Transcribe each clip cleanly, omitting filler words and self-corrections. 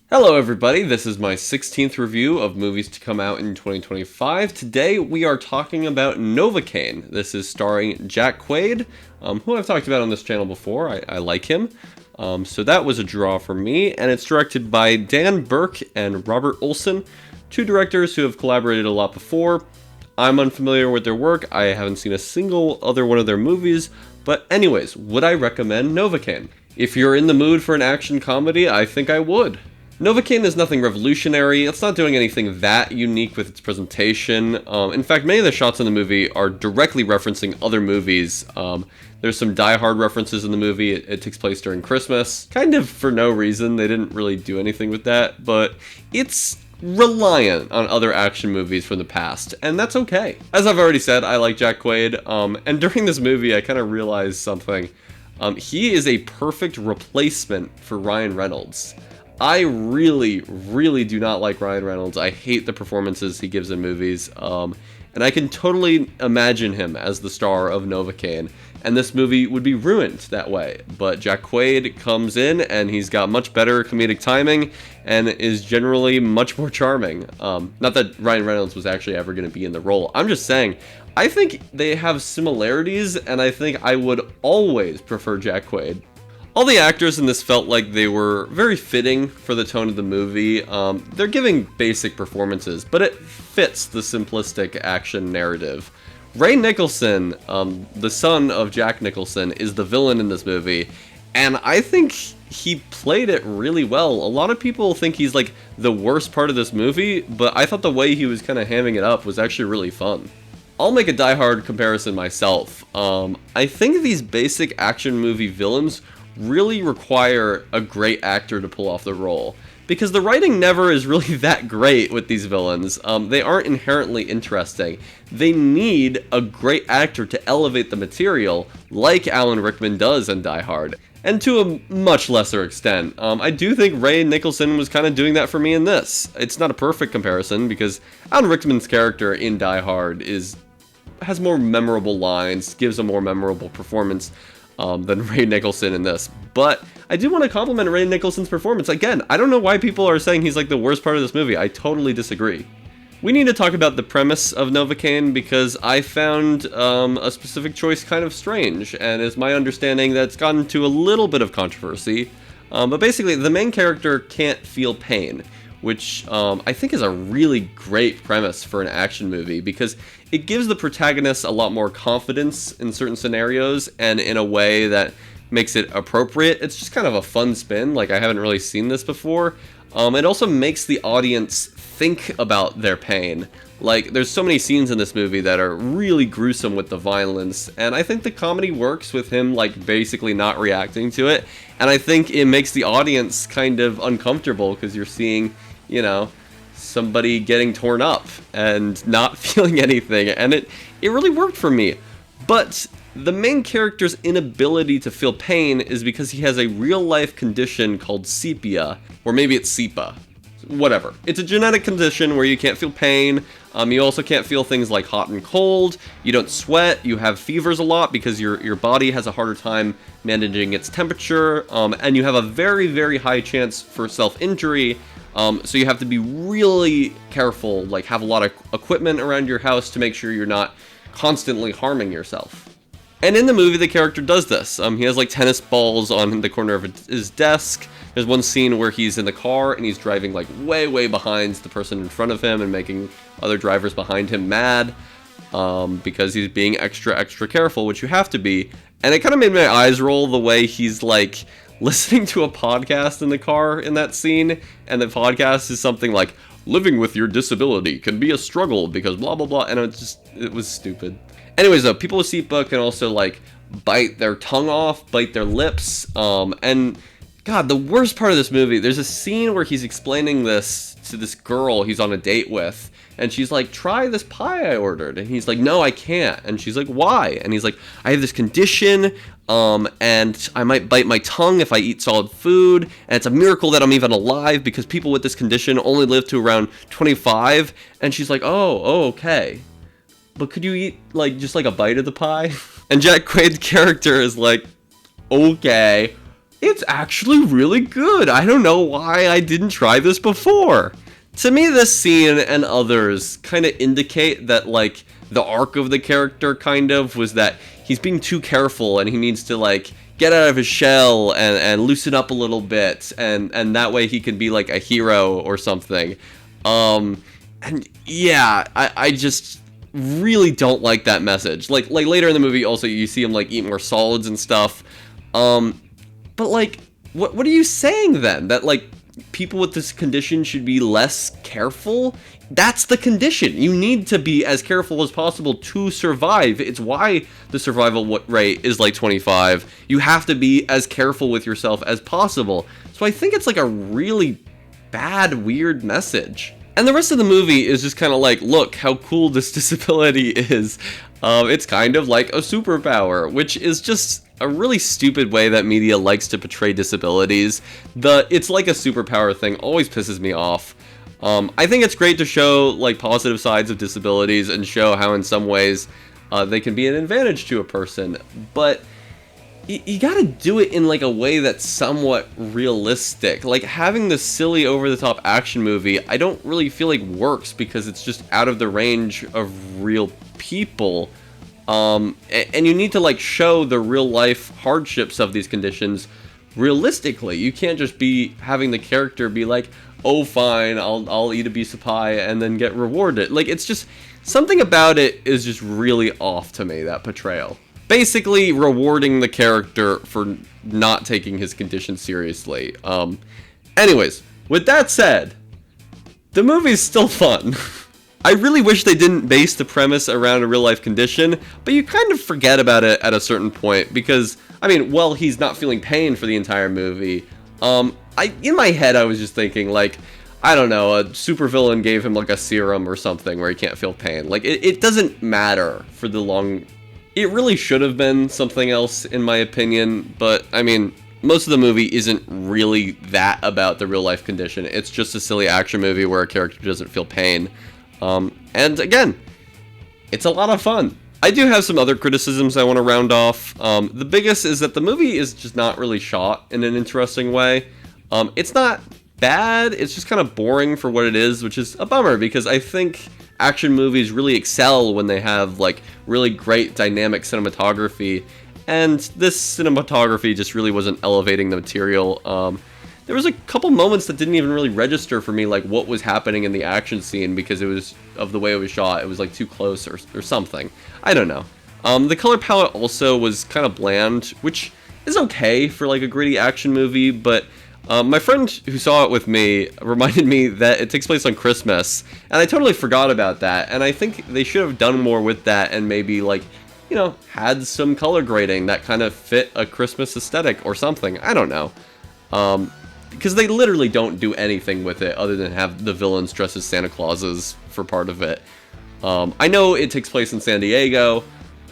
Hello everybody, this is my 16th review of movies to come out in 2025. Today we are talking about Novocaine. This is starring Jack Quaid, who I've talked about on this channel before. I like him. So that was a draw for me, and it's directed by Dan Burke and Robert Olson, two directors who have collaborated a lot before. I'm unfamiliar with their work, I haven't seen a single other one of their movies, but anyways, would I recommend Novocaine? If you're in the mood for an action comedy, I think I would. Novocaine is nothing revolutionary, it's not doing anything that unique with its presentation. In fact, many of the shots in the movie are directly referencing other movies. There's some Die Hard references in the movie. It takes place during Christmas. Kind of for no reason, they didn't really do anything with that, but it's reliant on other action movies from the past, and that's okay. As I've already said, I like Jack Quaid, and during this movie I kind of realized something. He is a perfect replacement for Ryan Reynolds. I really do not like Ryan Reynolds. I hate the performances he gives in movies, and I can totally imagine him as the star of Novocaine, and this movie would be ruined that way. But Jack Quaid comes in, and he's got much better comedic timing, and is generally much more charming. Not that Ryan Reynolds was actually ever going to be in the role. I'm just saying, I think they have similarities, and I think I would always prefer Jack Quaid. All the actors in this felt like they were very fitting for the tone of the movie. They're giving basic performances, but it fits the simplistic action narrative. Ray Nicholson, the son of Jack Nicholson, is the villain in this movie, and I think he played it really well. A lot of people think he's like the worst part of this movie, but I thought the way he was kind of hamming it up was actually really fun. I'll make a Die Hard comparison myself. I think these basic action movie villains really require a great actor to pull off the role, because the writing never is really that great with these villains. They aren't inherently interesting. They need a great actor to elevate the material, like Alan Rickman does in Die Hard, and to a much lesser extent. I do think Ray Nicholson was kind of doing that for me in this. It's not a perfect comparison, because Alan Rickman's character in Die Hard has more memorable lines, gives a more memorable performance than Ray Nicholson in this. But I do want to compliment Ray Nicholson's performance. Again, I don't know why people are saying he's like the worst part of this movie. I totally disagree. We need to talk about the premise of Novocaine, because I found a specific choice kind of strange, and it's my understanding that it's gotten to a little bit of controversy. But basically, the main character can't feel pain, which I think is a really great premise for an action movie, because it gives the protagonist a lot more confidence in certain scenarios, and in a way that makes it appropriate. It's just kind of a fun spin, like I haven't really seen this before. It also makes the audience think about their pain. Like, there's so many scenes in this movie that are really gruesome with the violence, and I think the comedy works with him, like, basically not reacting to it, and I think it makes the audience kind of uncomfortable, because you're seeing, you know, somebody getting torn up and not feeling anything, and it really worked for me. But the main character's inability to feel pain is because he has a real-life condition called sepia, or maybe it's SEPA. Whatever. It's a genetic condition where you can't feel pain. You also can't feel things like hot and cold. You don't sweat. You have fevers a lot because your body has a harder time managing its temperature. And you have a very high chance for self-injury. So you have to be really careful, like have a lot of equipment around your house to make sure you're not constantly harming yourself. And in the movie, the character does this. He has like tennis balls on the corner of his desk. There's one scene where he's in the car and he's driving like way behind the person in front of him and making other drivers behind him mad, because he's being extra careful, which you have to be. And it kind of made my eyes roll the way he's like listening to a podcast in the car in that scene, and the podcast is something like, living with your disability can be a struggle because blah blah blah, and it was stupid. Anyways though, people with SEPA can also like bite their tongue off, bite their lips, and God, the worst part of this movie, there's a scene where he's explaining this to this girl he's on a date with, and she's like, try this pie I ordered, and he's like, no, I can't, and she's like, why? And he's like, I have this condition, and I might bite my tongue if I eat solid food, and it's a miracle that I'm even alive, because people with this condition only live to around 25, and she's like, oh, okay. But could you eat, like, just like a bite of the pie? And Jack Quaid's character is like, okay. it's actually really good. I don't know why I didn't try this before. To me, this scene and others kind of indicate that, like, the arc of the character kind of was that he's being too careful and he needs to, like, get out of his shell and loosen up a little bit, and that way he can be, like, a hero or something. And yeah, I just really don't like that message. Like later in the movie, also, you see him, like, eat more solids and stuff. But, like, what are you saying then? That, like, people with this condition should be less careful? That's the condition. You need to be as careful as possible to survive. It's why the survival rate is like 25. You have to be as careful with yourself as possible. So I think it's like a really bad, weird message. And the rest of the movie is just kind of like, look how cool this disability is. It's kind of like a superpower, which is just a really stupid way that media likes to portray disabilities. It's like a superpower thing always pisses me off. I think it's great to show, like, positive sides of disabilities and show how in some ways they can be an advantage to a person, but you gotta do it in, like, a way that's somewhat realistic. Like, having this silly over-the-top action movie, I don't really feel like works because it's just out of the range of real people. And you need to, like, show the real-life hardships of these conditions realistically. You can't just be having the character be like, oh, fine, I'll eat a piece of pie and then get rewarded. Like, it's just, something about it is just really off to me, that portrayal. Basically, rewarding the character for not taking his condition seriously. Anyways, with that said, the movie's still fun. I really wish they didn't base the premise around a real-life condition, but you kind of forget about it at a certain point, because, I mean, well, he's not feeling pain for the entire movie. In my head, I was just thinking, like, I don't know, a supervillain gave him, like, a serum or something where he can't feel pain. Like, it doesn't matter for the long... It really should have been something else, in my opinion, but, I mean, most of the movie isn't really that about the real-life condition. It's just a silly action movie where a character doesn't feel pain. And, again, it's a lot of fun. I do have some other criticisms I want to round off. The biggest is that the movie is just not really shot in an interesting way. It's not bad, it's just kind of boring for what it is, which is a bummer, because I think action movies really excel when they have, like, really great dynamic cinematography, and this cinematography just really wasn't elevating the material. There was a couple moments that didn't even really register for me, like, what was happening in the action scene, because it was, of the way it was shot, it was, like, too close or something. I don't know. The color palette also was kind of bland, which is okay for, like, a gritty action movie, but my friend who saw it with me reminded me that it takes place on Christmas, and I totally forgot about that, and I think they should have done more with that and maybe, like, you know, had some color grading that kind of fit a Christmas aesthetic or something. I don't know. Because they literally don't do anything with it other than have the villains dress as Santa Clauses for part of it. I know it takes place in San Diego,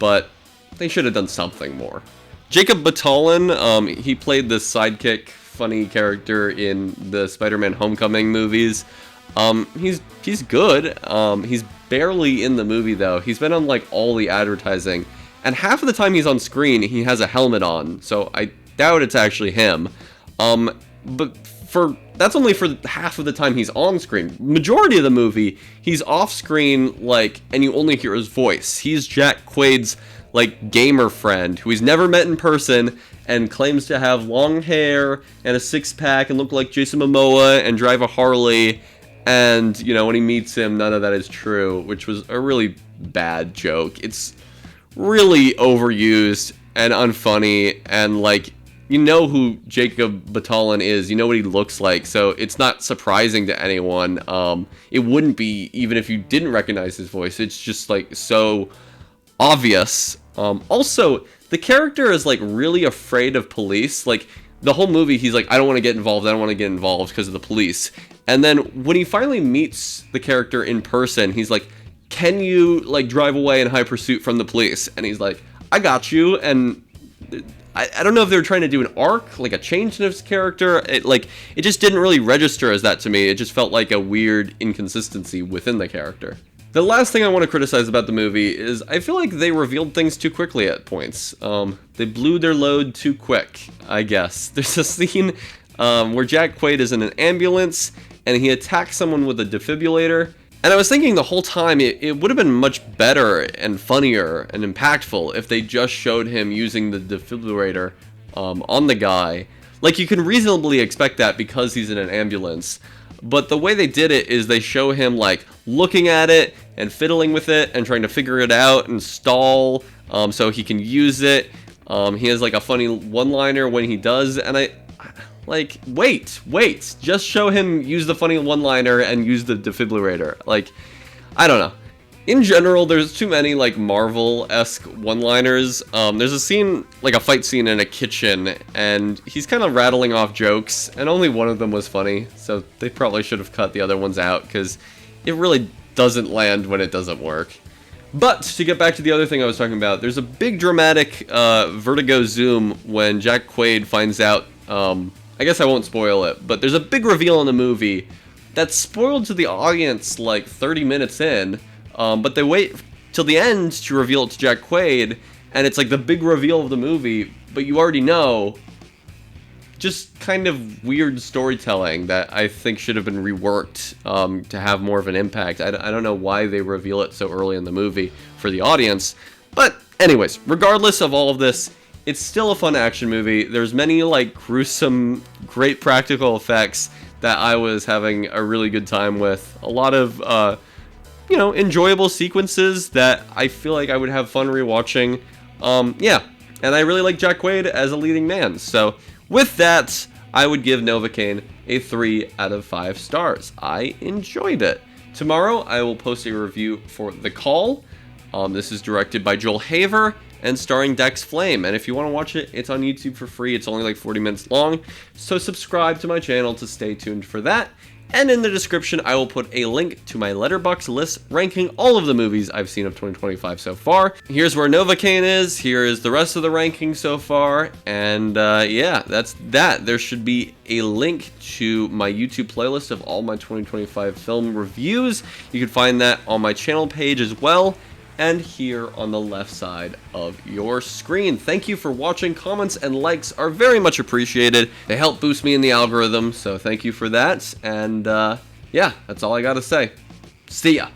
but they should have done something more. Jacob Batalon, he played this sidekick, funny character in the Spider-Man Homecoming movies. He's good. He's barely in the movie, though. He's been on, like, all the advertising, and half of the time he's on screen, he has a helmet on, so I doubt it's actually him. But that's only for half of the time he's on screen. Majority of the movie, he's off screen, like, and you only hear his voice. He's Jack Quaid's, like, gamer friend who he's never met in person and claims to have long hair and a six-pack and look like Jason Momoa and drive a Harley. And, you know, when he meets him, none of that is true, which was a really bad joke. It's really overused and unfunny, and, like, you know who Jacob Batalon is, you know what he looks like, so it's not surprising to anyone. It wouldn't be even if you didn't recognize his voice. It's just, like, so obvious. Also, the character is, like, really afraid of police. Like, the whole movie, he's like, I don't want to get involved because of the police. And then when he finally meets the character in person, he's like, can you, like, drive away in high pursuit from the police? And he's like, I got you. And I don't know if they were trying to do an arc, like a change in his character. It just didn't really register as that to me. It just felt like a weird inconsistency within the character. The last thing I want to criticize about the movie is I feel like they revealed things too quickly at points. They blew their load too quick, I guess. There's a scene where Jack Quaid is in an ambulance and he attacks someone with a defibrillator. And I was thinking the whole time it would have been much better and funnier and impactful if they just showed him using the defibrillator on the guy. Like, you can reasonably expect that because he's in an ambulance. But the way they did it is they show him, like, looking at it and fiddling with it and trying to figure it out and stall so he can use it. He has, like, a funny one-liner when he does, and like, wait, just show him use the funny one-liner and use the defibrillator. Like, I don't know. In general, there's too many, like, Marvel-esque one-liners. There's a scene, like a fight scene in a kitchen, and he's kind of rattling off jokes, and only one of them was funny, so they probably should have cut the other ones out, because it really doesn't land when it doesn't work. But, to get back to the other thing I was talking about, there's a big dramatic vertigo zoom when Jack Quaid finds out, I guess I won't spoil it, but there's a big reveal in the movie that's spoiled to the audience like 30 minutes in, but they wait till the end to reveal it to Jack Quaid, and it's like the big reveal of the movie, but you already know. Just kind of weird storytelling that I think should have been reworked to have more of an impact. I don't know why they reveal it so early in the movie for the audience, but anyways, regardless of all of this, it's still a fun action movie. There's many, like, gruesome, great practical effects that I was having a really good time with. A lot of, you know, enjoyable sequences that I feel like I would have fun rewatching. Yeah, and I really like Jack Quaid as a leading man. So, with that, I would give Novocaine a 3 out of 5 stars. I enjoyed it. Tomorrow, I will post a review for The Call. This is directed by Joel Haver and starring Dex Flame, and if you want to watch it, it's on YouTube for free. It's only like 40 minutes long, so subscribe to my channel to stay tuned for that. And in the description, I will put a link to my Letterboxd list ranking all of the movies I've seen of 2025 so far. Here's where Novocaine is, here is the rest of the ranking so far, and yeah, that's that. There should be a link to my YouTube playlist of all my 2025 film reviews. You can find that on my channel page as well, and here on the left side of your screen. Thank you for watching. Comments and likes are very much appreciated. They help boost me in the algorithm, so thank you for that. And yeah, that's all I gotta say. See ya.